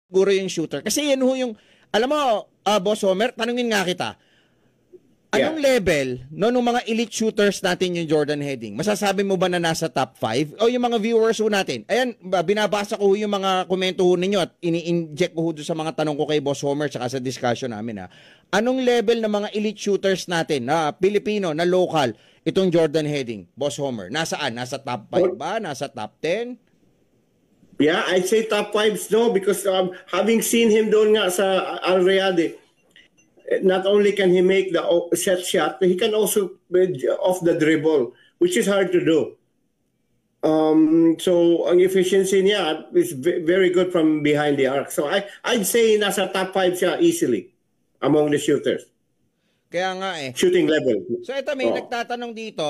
siguro yung shooter. Kasi yan ho yung, alam mo, Boss Homer, tanungin nga kita, anong level no nung mga elite shooters natin yung Jordan Heading? Masasabi mo ba na nasa top 5? O yung mga viewers ho natin? Ayan, binabasa ko yung mga komento ho ninyo at ini-inject ko sa mga tanong ko kay Boss Homer tsaka sa discussion namin. Anong level ng mga elite shooters natin na Pilipino, na local, itong Jordan Heading, Boss Homer? Nasaan? Nasa top 5 ba? Nasa top 10? Yeah, I'd say top 5 no, because having seen him doon nga sa Al Riyadh, not only can he make the set shot, he can also off the dribble, which is hard to do. So ang efficiency niya is very good from behind the arc. So I'd say nasa top 5 siya easily among the shooters. Kaya nga shooting level. So ito may nagtatanong dito,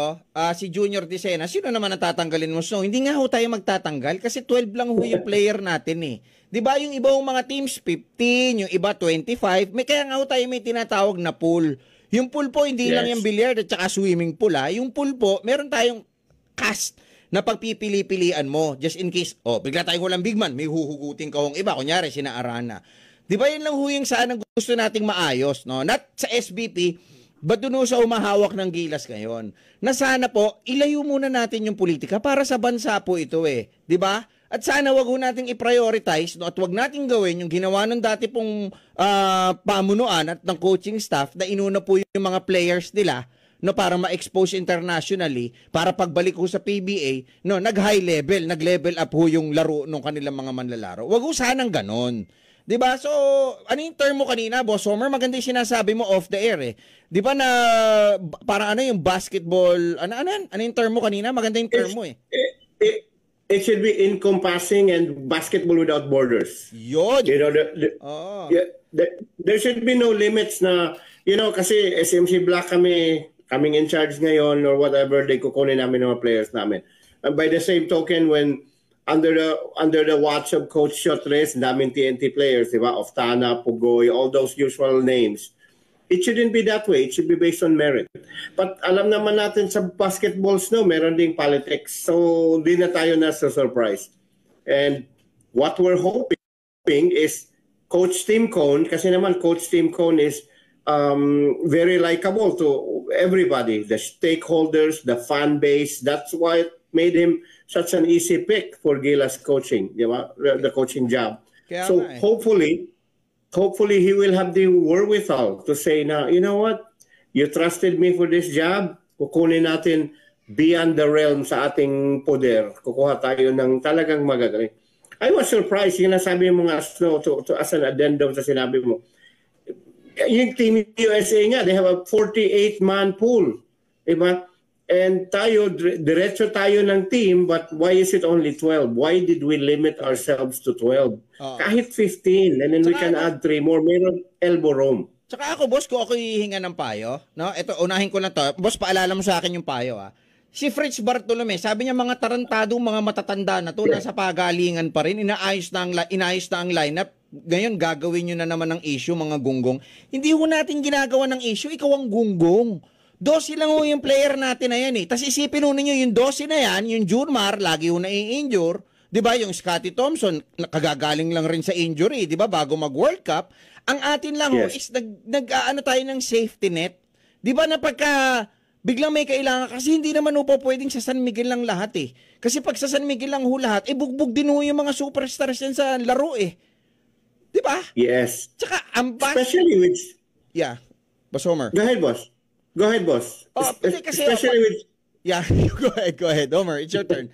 si Junior Dicena, sino naman ang tatanggalin mo? So hindi nga ho tayo magtatanggal kasi 12 lang ho yung player natin eh. 'Di ba yung ibang mga teams 15, yung iba 25, may kaya nga ho tayo may tinatawag na pool. Yung pool po hindi lang yung billiard at saka swimming pool Yung pool po, meron tayong cast na pagpipili-pilian mo just in case bigla tayong walang big man, may huhugutin ka hong iba, kunyari sina Arana. Di ba yun lang ho yung saan ang gusto nating maayos, no? Not sa SBP, but doon sa umahawak ng Gilas ngayon. Na sana po, ilayo muna natin yung politika para sa bansa po ito Di ba? At sana wag ho nating i-prioritize, no? At wag nating gawin yung ginawa ng dati pong pamunuan at ng coaching staff na inuna po yung mga players nila, no, para ma-expose internationally, para pagbalik ho sa PBA, no, nag-high level, nag-level up ho yung laro ng kanilang mga manlalaro. Wag ho sanang ganon. Diba? So, ano yung term mo kanina, Boss Homer? Maganda yung sinasabi mo off the air Di ba na, parang ano yung basketball, ano yung term mo kanina? Maganda yung term mo It should be encompassing and basketball without borders. Yun. You know, there should be no limits na, kasi SMC Black kaming in charge ngayon or whatever, they kukunin namin ng mga players namin. And by the same token, when under the watch of Coach Shotres, daming TNT players, di ba? Oftana, Pugoy, all those usual names. It shouldn't be that way. It should be based on merit. But alam naman natin sa basketballs, no, meron ding politics. So, di na tayo nasa surprise. And what we're hoping is Coach Tim Cone, kasi naman Coach Tim Cone is very likable to everybody, the stakeholders, the fan base. That's why it made him such an easy pick for Gilas coaching, the coaching job. So hopefully he will have the wherewithal to say na, you know what, you trusted me for this job, kukunin natin beyond the realm sa ating poder. Kukuha tayo ng talagang magagaling. I was surprised, yung nasabi mo nga, Snow, to as an addendum sa sinabi mo. Yung Team USA nga, they have a 48-man pool. Diba? And tayo, diretso tayo ng team, but why is it only 12? Why did we limit ourselves to 12? Kahit 15, and then we can add 3 more. Meron elbow room. Tsaka ako, boss, ko ako hihinga ng payo. No? Ito, unahin ko lang to. Boss, paalala mo sa akin yung payo. Si Fritz Bartolome, sabi niya mga tarantadong mga matatanda na to, nasa pagalingan pa rin, inayos na ang lineup. Ngayon, gagawin nyo na naman ng issue, mga gunggong. Hindi ho natin ginagawa ng issue, ikaw ang gunggong. 12 lang ho yung player natin na yan Tapos isipin ho ninyo, yung 12 na yan, yung Jurmar, lagi ho na-i-injure. Diba, yung Scottie Thompson, kagagaling lang rin sa injury, diba, bago mag-World Cup. Ang atin lang ho is nag-ano tayo ng safety net. Diba, na pagka biglang may kailangan, kasi hindi naman ho po pwedeng sa San Miguel lang lahat Kasi pag sa San Miguel lang ho lahat, bugbog din ho yung mga superstars yan sa laro Diba? Yes. Tsaka, especially with... Yeah. Boss Homer. Go ahead, boss. Go ahead, boss. Kasi, Especially with... Yeah, go ahead, Homer. It's your turn.